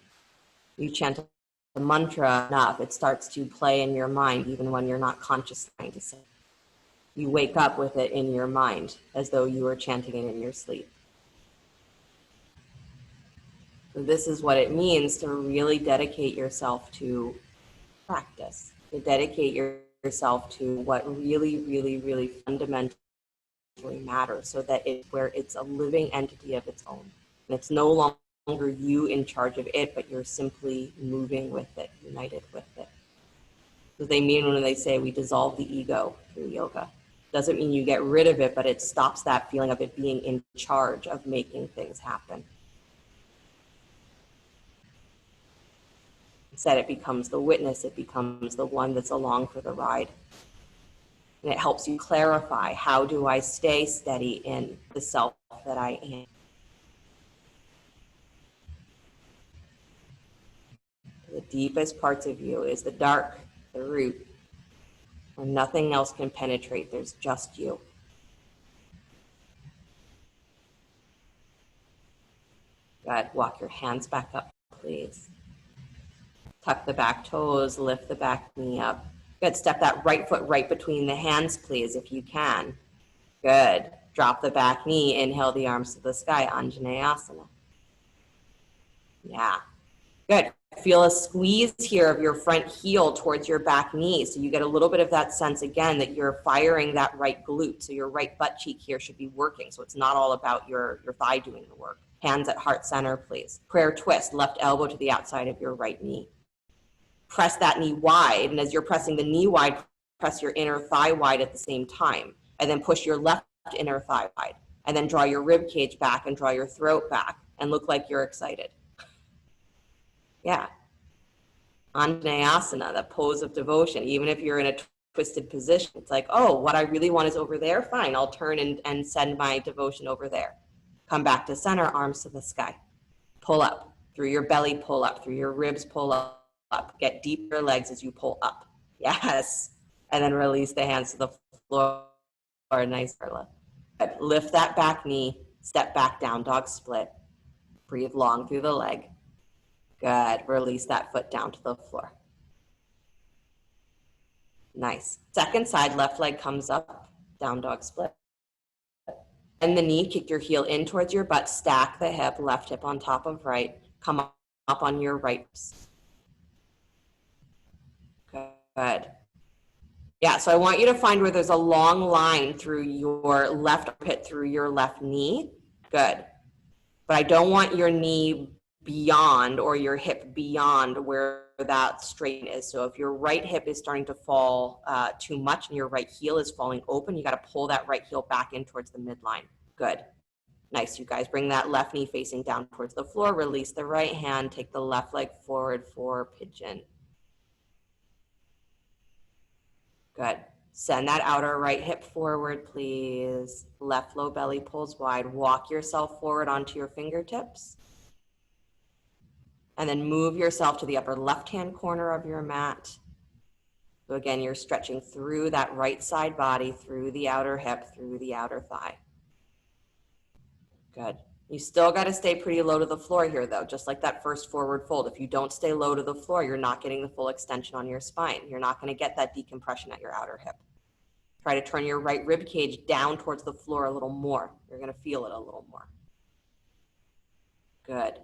You chant the mantra enough, it starts to play in your mind even when you're not conscious trying to say it. You wake up with it in your mind as though you were chanting it in your sleep. So this is what it means to really dedicate yourself to practice, to dedicate yourself to what really, really, really fundamentally matters so that it's a living entity of its own. And it's no longer you in charge of it, but you're simply moving with it, united with it. So they mean when they say we dissolve the ego through yoga. Doesn't mean you get rid of it, but it stops that feeling of it being in charge of making things happen. Instead, it becomes the witness, it becomes the one that's along for the ride. And it helps you clarify, how do I stay steady in the self that I am? The deepest parts of you is the dark, the root, where nothing else can penetrate, there's just you. Good, walk your hands back up, please. Tuck the back toes, lift the back knee up. Good, step that right foot right between the hands, please, if you can. Good, drop the back knee, inhale the arms to the sky, Anjaneyasana. Yeah, good. Feel a squeeze here of your front heel towards your back knee. So you get a little bit of that sense again that you're firing that right glute. So your right butt cheek here should be working. So it's not all about your thigh doing the work. Hands at heart center, please. Prayer twist, left elbow to the outside of your right knee. Press that knee wide. And as you're pressing the knee wide, press your inner thigh wide at the same time. And then push your left inner thigh wide. And then draw your rib cage back and draw your throat back and look like you're excited. Yeah. Anjaneyasana, the pose of devotion. Even if you're in a twisted position, it's like, oh, what I really want is over there. Fine, I'll turn and send my devotion over there. Come back to center, arms to the sky. Pull up. Through your belly, pull up. Through your ribs, pull up. Get deeper legs as you pull up. Yes. And then release the hands to the floor. Nice. Good. Lift that back knee. Step back, down dog split. Breathe long through the leg. Good. Release that foot down to the floor. Nice. Second side, left leg comes up, down dog split. Bend the knee, kick your heel in towards your butt, stack the hip, left hip on top of right, come up on your right. Good. Yeah, so I want you to find where there's a long line through your left armpit, through your left knee. Good. But I don't want your knee beyond or your hip beyond where that straighten is. So if your right hip is starting to fall too much and your right heel is falling open, you got to pull that right heel back in towards the midline. Good. Nice, you guys. Bring that left knee facing down towards the floor. Release the right hand. Take the left leg forward for pigeon. Good. Send that outer right hip forward, please. Left low belly pulls wide. Walk yourself forward onto your fingertips. And then move yourself to the upper left-hand corner of your mat. So again, you're stretching through that right side body, through the outer hip, through the outer thigh. Good. You still got to stay pretty low to the floor here, though, just like that first forward fold. If you don't stay low to the floor, you're not getting the full extension on your spine. You're not going to get that decompression at your outer hip. Try to turn your right rib cage down towards the floor a little more. You're going to feel it a little more. Good.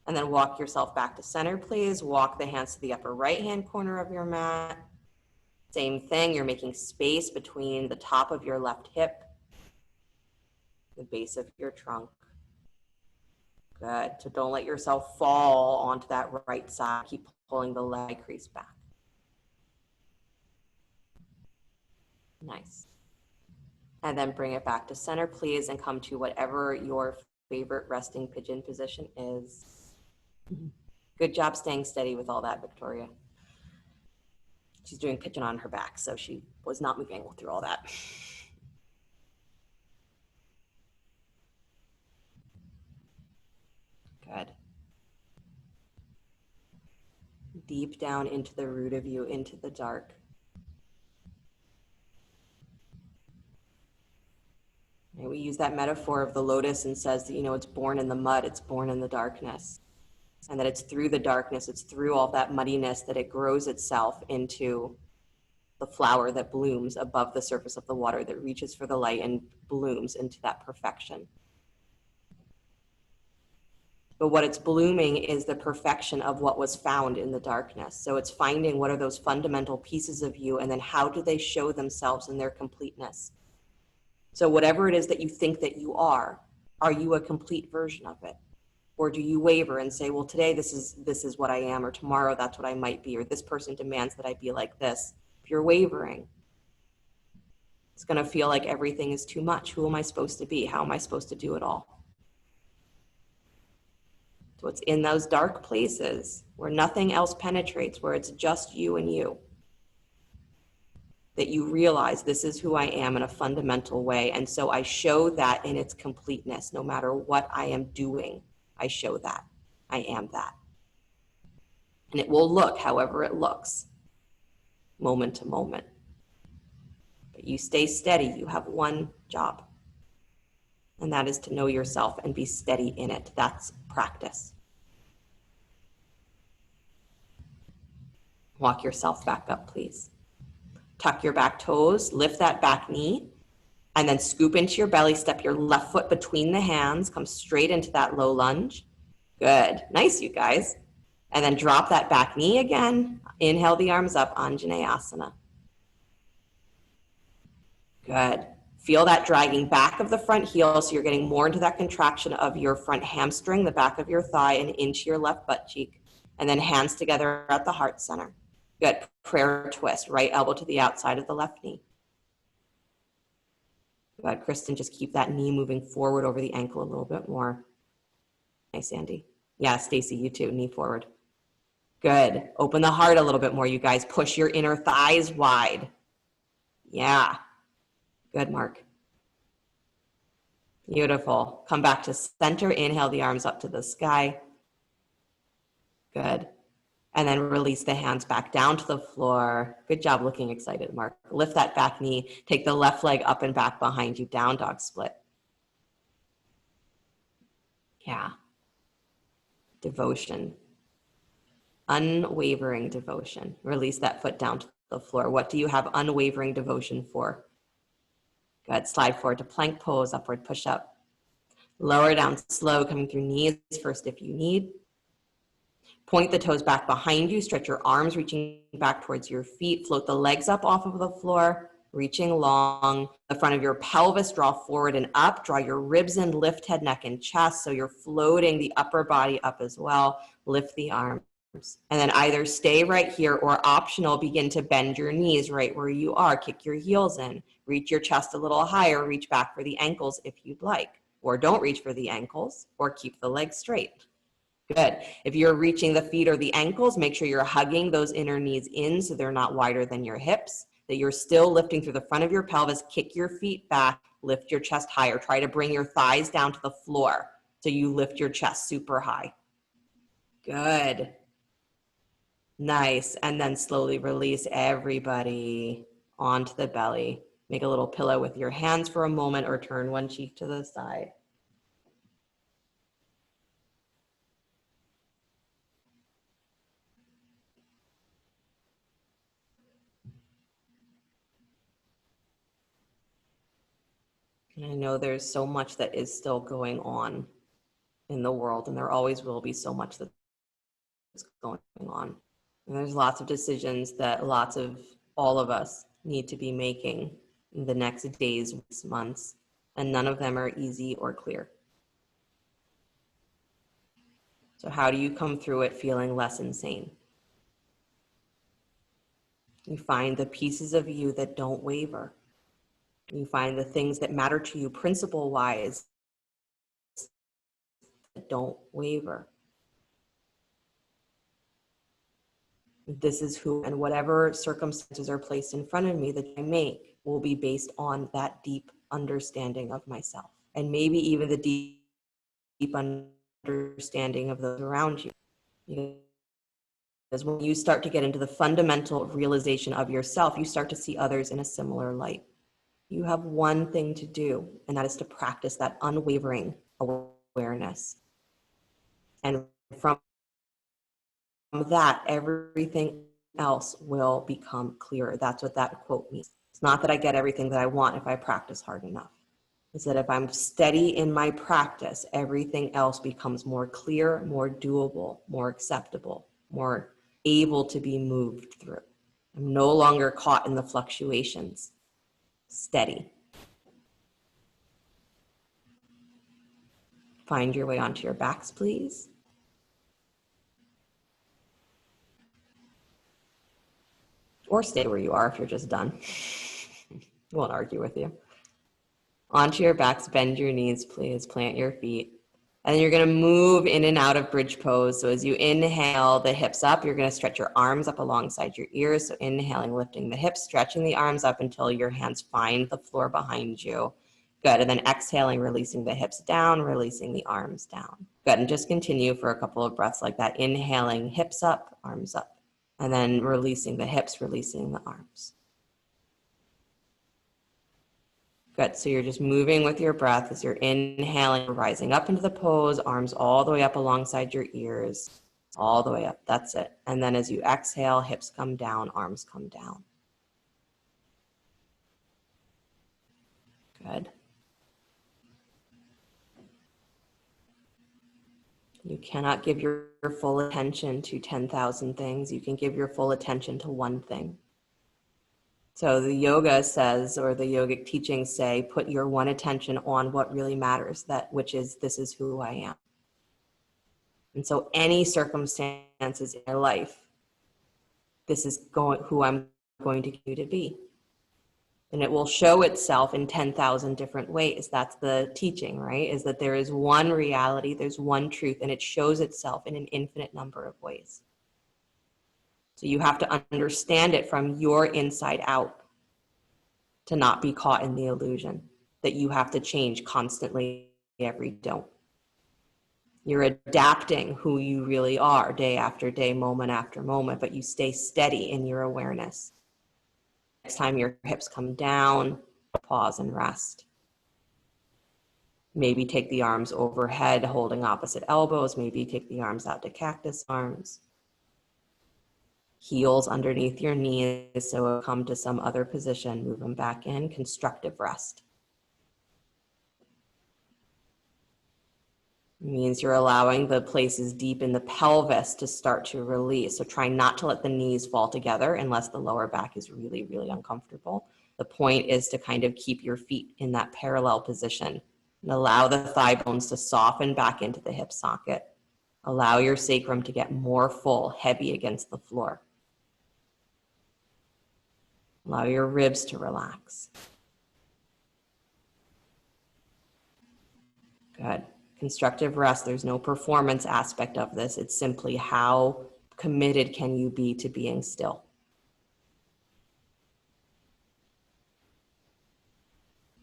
And then walk yourself back to center, please. Walk the hands to the upper right-hand corner of your mat. Same thing, you're making space between the top of your left hip, the base of your trunk. Good. So don't let yourself fall onto that right side. Keep pulling the leg crease back. Nice. And then bring it back to center, please, and come to whatever your favorite resting pigeon position is. Good job staying steady with all that, Victoria. She's doing pigeon on her back, so she was not moving through all that. Good. Deep down into the root of you, into the dark. And we use that metaphor of the lotus and says that, you know, it's born in the mud, it's born in the darkness. And that it's through the darkness, it's through all that muddiness that it grows itself into the flower that blooms above the surface of the water, that reaches for the light and blooms into that perfection. But what it's blooming is the perfection of what was found in the darkness. So it's finding what are those fundamental pieces of you, and then how do they show themselves in their completeness? So whatever it is that you think that you are you a complete version of it? Or do you waver and say, well, today this is what I am, or tomorrow that's what I might be, or this person demands that I be like this? If you're wavering, it's going to feel like everything is too much. Who am I supposed to be? How am I supposed to do it all? So it's in those dark places where nothing else penetrates, where it's just you and you, that you realize this is who I am in a fundamental way. And so I show that in its completeness. No matter what I am doing, I show that. I am that. And it will look however it looks, moment to moment. But you stay steady. You have one job, and that is to know yourself and be steady in it. That's practice. Walk yourself back up, please. Tuck your back toes, lift that back knee, and then scoop into your belly. Step your left foot between the hands. Come straight into that low lunge. Good. Nice, you guys. And then drop that back knee again. Inhale the arms up, Anjaneyasana. Good. Feel that dragging back of the front heel, so you're getting more into that contraction of your front hamstring, the back of your thigh, and into your left butt cheek. And then hands together at the heart center. Good. Prayer twist. Right elbow to the outside of the left knee. Good. Kristen, just keep that knee moving forward over the ankle a little bit more. Nice, Andy. Yeah, Stacy, you too. Knee forward. Good. Open the heart a little bit more, you guys. Push your inner thighs wide. Yeah. Good, Mark. Beautiful. Come back to center. Inhale the arms up to the sky. Good. And then release the hands back down to the floor. Good job looking excited, Mark. Lift that back knee. Take the left leg up and back behind you. Down dog split. Yeah. Devotion. Unwavering devotion. Release that foot down to the floor. What do you have unwavering devotion for? Good. Slide forward to plank pose, upward push up. Lower down slow, coming through knees first if you need. Point the toes back behind you, stretch your arms reaching back towards your feet, float the legs up off of the floor, reaching long. The front of your pelvis, draw forward and up, draw your ribs in, lift head, neck, and chest. So you're floating the upper body up as well. Lift the arms. And then either stay right here or optional, begin to bend your knees right where you are. Kick your heels in, reach your chest a little higher, reach back for the ankles if you'd like, or don't reach for the ankles, or keep the legs straight. Good. If you're reaching the feet or the ankles, make sure you're hugging those inner knees in so they're not wider than your hips, that you're still lifting through the front of your pelvis. Kick your feet back, lift your chest higher. Try to bring your thighs down to the floor so you lift your chest super high. Good. Nice. And then slowly release everybody onto the belly. Make a little pillow with your hands for a moment or turn one cheek to the side. And I know there's so much that is still going on in the world, and there always will be so much that's going on. And there's lots of decisions that lots of all of us need to be making in the next days, weeks, months, and none of them are easy or clear. So how do you come through it feeling less insane? You find the pieces of you that don't waver. You find the things that matter to you principle-wise that don't waver. This is who, and whatever circumstances are placed in front of me that I make will be based on that deep understanding of myself. And maybe even the deep understanding of those around you. Because when you start to get into the fundamental realization of yourself, you start to see others in a similar light. You have one thing to do, and that is to practice that unwavering awareness. And from that, everything else will become clearer. That's what that quote means. It's not that I get everything that I want if I practice hard enough. It's that if I'm steady in my practice, everything else becomes more clear, more doable, more acceptable, more able to be moved through. I'm no longer caught in the fluctuations. Steady. Find your way onto your backs, please. Or stay where you are if you're just done. Won't argue with you. Onto your backs, bend your knees, please. Plant your feet. And then you're going to move in and out of bridge pose. So as you inhale the hips up, you're going to stretch your arms up alongside your ears. So inhaling, lifting the hips, stretching the arms up until your hands find the floor behind you. Good. And then exhaling, releasing the hips down, releasing the arms down. Good. And just continue for a couple of breaths like that. Inhaling, hips up, arms up. And then releasing the hips, releasing the arms. Good. So you're just moving with your breath as you're inhaling, rising up into the pose, arms all the way up alongside your ears, all the way up. That's it. And then as you exhale, hips come down, arms come down. Good. You cannot give your full attention to 10,000 things. You can give your full attention to one thing. So the yoga says, or the yogic teachings say, put your one attention on what really matters, which is, this is who I am. And so any circumstances in your life, this is who I'm going to continue to be. And it will show itself in 10,000 different ways. That's the teaching, right? Is that there is one reality, there's one truth, and it shows itself in an infinite number of ways. So you have to understand it from your inside out to not be caught in the illusion that you have to change constantly every day. You're adapting who you really are day after day, moment after moment, but you stay steady in your awareness. Next time your hips come down, pause and rest. Maybe take the arms overhead, holding opposite elbows. Maybe take the arms out to cactus arms. Heels underneath your knees, so come to some other position, move them back in, constructive rest. It means you're allowing the places deep in the pelvis to start to release. So try not to let the knees fall together unless the lower back is really, really uncomfortable. The point is to kind of keep your feet in that parallel position and allow the thigh bones to soften back into the hip socket. Allow your sacrum to get more full, heavy against the floor. Allow your ribs to relax. Good. Constructive rest, there's no performance aspect of this. It's simply how committed can you be to being still.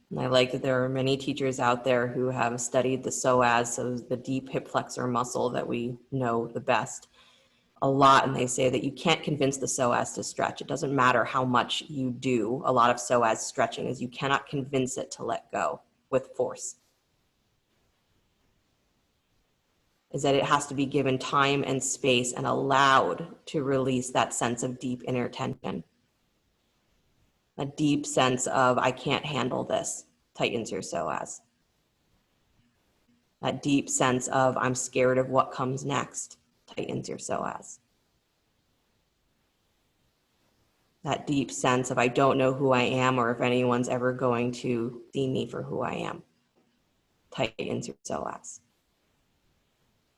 And I like that there are many teachers out there who have studied the psoas, so the deep hip flexor muscle that we know the best, a lot. And they say that you can't convince the psoas to stretch. It doesn't matter how much you do. A lot of psoas stretching is you cannot convince it to let go with force. Is that it has to be given time and space and allowed to release that sense of deep inner tension. A deep sense of, I can't handle this, tightens your psoas. That deep sense of, I'm scared of what comes next, tightens your psoas. That deep sense of, I don't know who I am or if anyone's ever going to see me for who I am, tightens your psoas.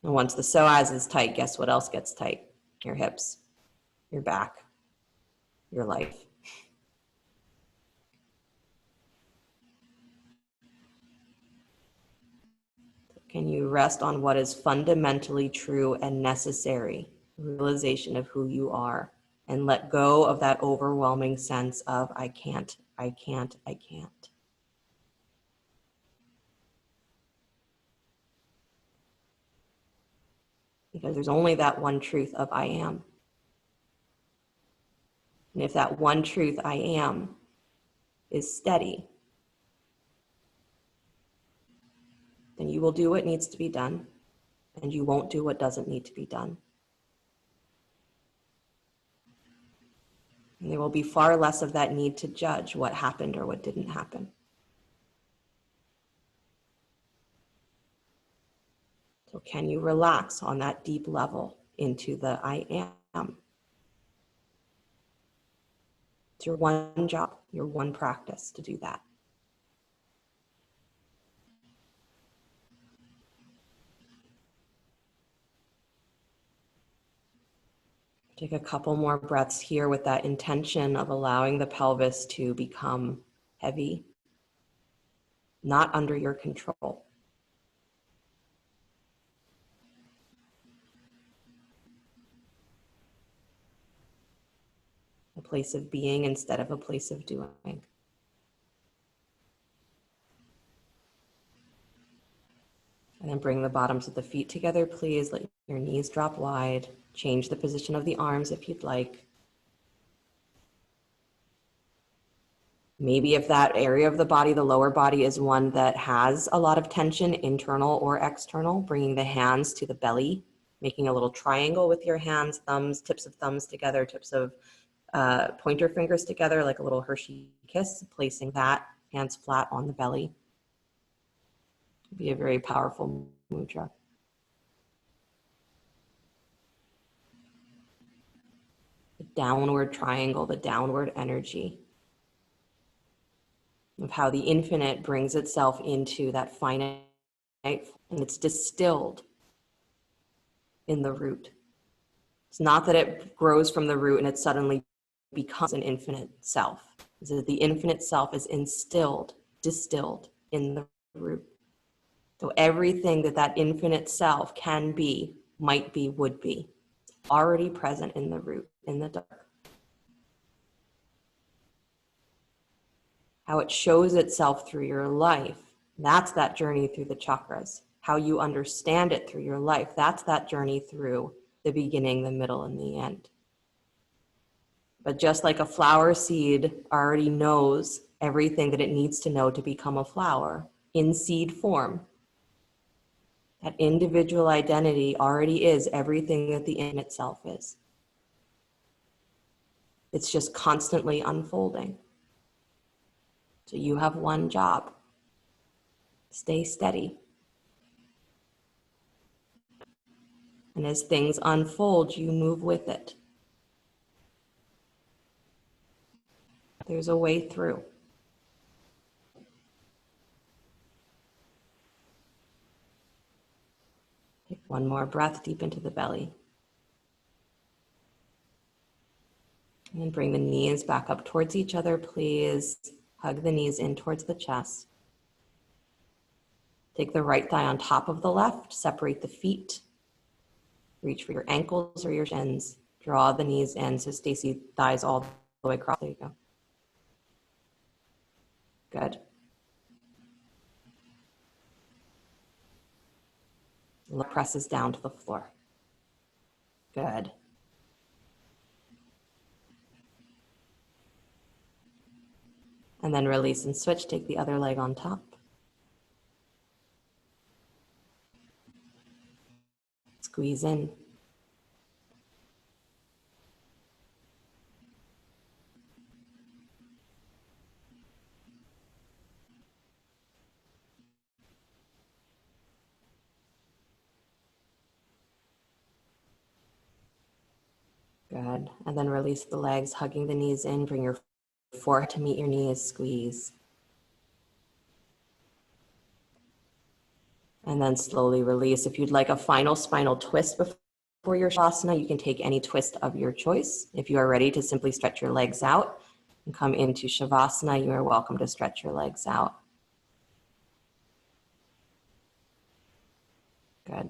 And once the psoas is tight, guess what else gets tight? Your hips, your back, your life. Can you rest on what is fundamentally true and necessary, realization of who you are, and let go of that overwhelming sense of, I can't, I can't, I can't. Because there's only that one truth of I am. And if that one truth, I am, is steady, then you will do what needs to be done, and you won't do what doesn't need to be done. And there will be far less of that need to judge what happened or what didn't happen. So can you relax on that deep level into the I am? It's your one job, your one practice to do that. Take a couple more breaths here with that intention of allowing the pelvis to become heavy, not under your control. A place of being instead of a place of doing. And then bring the bottoms of the feet together, please. Let your knees drop wide. Change the position of the arms if you'd like. Maybe if that area of the body, the lower body, is one that has a lot of tension, internal or external, bringing the hands to the belly, making a little triangle with your hands, thumbs, tips of thumbs together, tips of pointer fingers together, like a little Hershey kiss, placing that, hands flat on the belly. Be a very powerful mudra. The downward triangle, the downward energy of how the infinite brings itself into that finite, and it's distilled in the root. It's not that it grows from the root and it suddenly becomes an infinite self. It's that the infinite self is instilled, distilled in the root. So everything that that infinite self can be, might be, would be, already present in the root, in the dark. How it shows itself through your life, that's that journey through the chakras. How you understand it through your life, that's that journey through the beginning, the middle, and the end. But just like a flower seed already knows everything that it needs to know to become a flower in seed form, that individual identity already is everything that the infinite self is. It's just constantly unfolding. So you have one job. Stay steady. And as things unfold, you move with it. There's a way through. Take one more breath deep into the belly. And then bring the knees back up towards each other, please. Hug the knees in towards the chest. Take the right thigh on top of the left, separate the feet. Reach for your ankles or your shins. Draw the knees in, so Stacy, thighs all the way across. There you go. Good. Presses down to the floor. Good. And then release and switch. Take the other leg on top. Squeeze in. Good. And then release the legs, hugging the knees in. Bring your forehead to meet your knees. Squeeze. And then slowly release. If you'd like a final spinal twist before your Shavasana, you can take any twist of your choice. If you are ready to simply stretch your legs out and come into Shavasana, you are welcome to stretch your legs out. Good.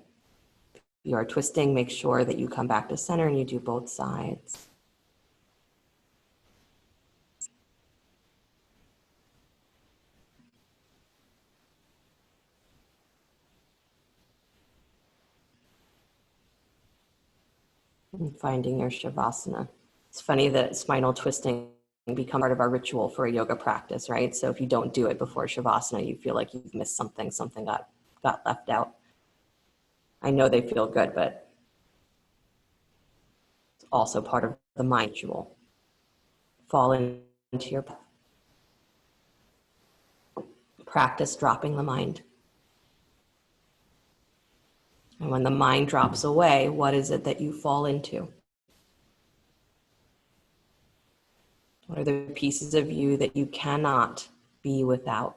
If you are twisting, make sure that you come back to center and you do both sides. And finding your Shavasana. It's funny that spinal twisting become part of our ritual for a yoga practice, right? So if you don't do it before Shavasana, you feel like you've missed something, something got left out. I know they feel good, but it's also part of the mind ritual. Fall into your breath. Practice dropping the mind. And when the mind drops away, what is it that you fall into? What are the pieces of you that you cannot be without?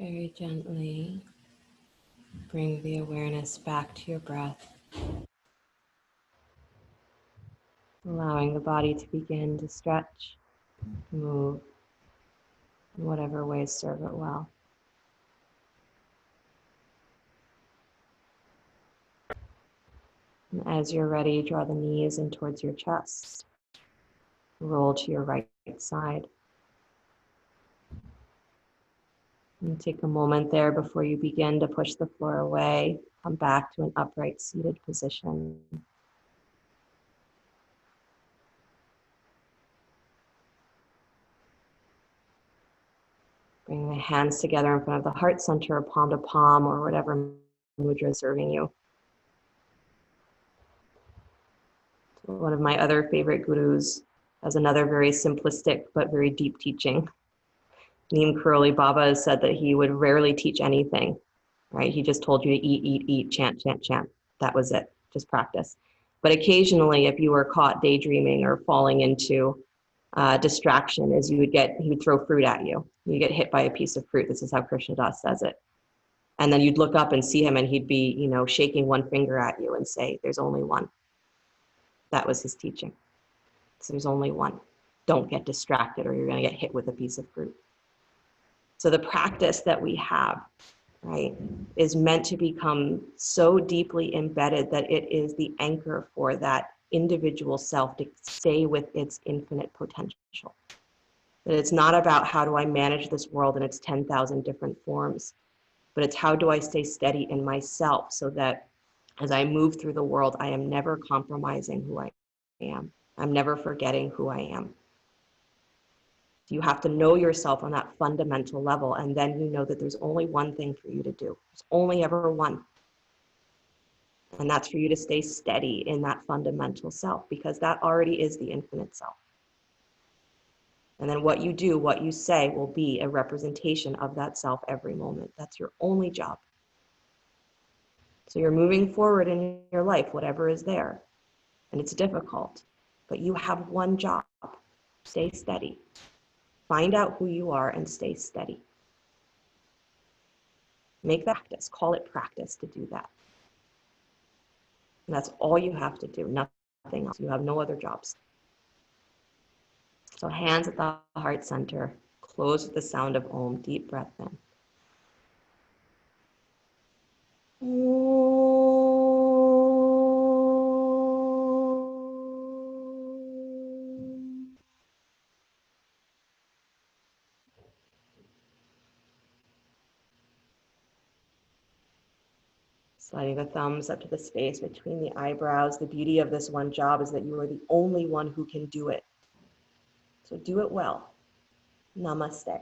Very gently bring the awareness back to your breath, allowing the body to begin to stretch, move in whatever ways serve it well. And as you're ready, draw the knees in towards your chest. Roll to your right side. And take a moment there before you begin to push the floor away. Come back to an upright seated position. Bring the hands together in front of the heart center, palm to palm, or whatever mudra is serving you. One of my other favorite gurus has another very simplistic but very deep teaching. Neem Karoli Baba said that he would rarely teach anything, right? He just told you to eat, eat, eat, chant, chant, chant. That was it, just practice. But occasionally, if you were caught daydreaming or falling into distraction, is he would throw fruit at you. You get hit by a piece of fruit. This is how Krishna Das says it. And then you'd look up and see him and he'd be, shaking one finger at you and say, there's only one. That was his teaching. So there's only one. Don't get distracted or you're going to get hit with a piece of fruit. So the practice that we have, right, is meant to become so deeply embedded that it is the anchor for that individual self to stay with its infinite potential. That it's not about how do I manage this world in its 10,000 different forms, but it's how do I stay steady in myself so that as I move through the world, I am never compromising who I am. I'm never forgetting who I am. You have to know yourself on that fundamental level, and then you know that there's only one thing for you to do. There's only ever one. And that's for you to stay steady in that fundamental self, because that already is the infinite self. And then what you do, what you say will be a representation of that self every moment. That's your only job. So you're moving forward in your life, whatever is there. And it's difficult, but you have one job. Stay steady. Find out who you are and stay steady. Make that practice. Call it practice to do that. And that's all you have to do, nothing else. You have no other jobs. So hands at the heart center. Close with the sound of Om. Deep breath in. Sliding the thumbs up to the space between the eyebrows. The beauty of this one job is that you are the only one who can do it. So do it well. Namaste.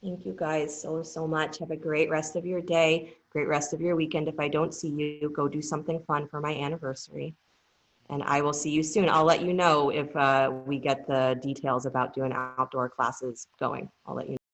Thank you guys so much. Have a great rest of your day, great rest of your weekend. If I don't see you, go do something fun for my anniversary. And I will see you soon. I'll let you know if we get the details about doing outdoor classes going. I'll let you know.